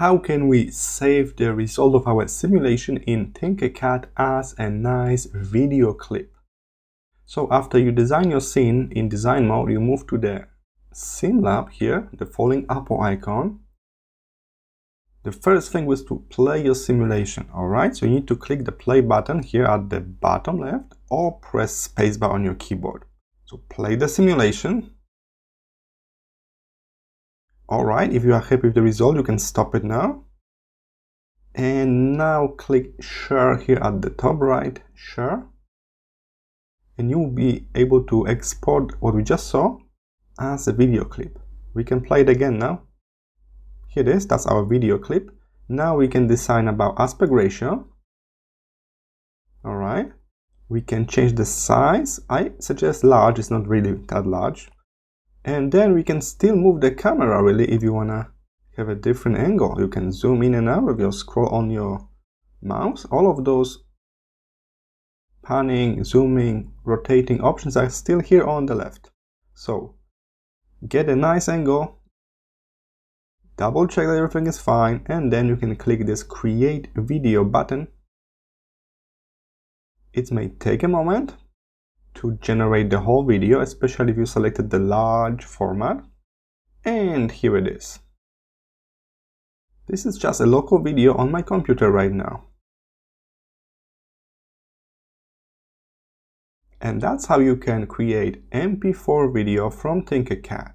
how can we save the result of our simulation in Tinkercad as a nice video clip? So after you design your scene in design mode, you move to the Scene Lab here, the falling apple icon. The first thing was to play your simulation, alright? So you need to click the play button here at the bottom left or press spacebar on your keyboard. So play the simulation. Alright, if you are happy with the result, you can stop it now. And now click share here at the top right, share. And you will be able to export what we just saw as a video clip. We can play it again now. Here it is, that's our video clip. Now we can decide about aspect ratio. Alright, we can change the size. I suggest large, it's not really that large. And then we can still move the camera really if you wanna have a different angle. You can zoom in and out if you scroll on your mouse. All of those panning, zooming, rotating options are still here on the left. So get a nice angle, double check that everything is fine, and then you can click this create video button. It may take a moment to generate the whole video, especially if you selected the large format. And here it is. This is just a local video on my computer right now. And that's how you can create MP4 video from Tinkercad.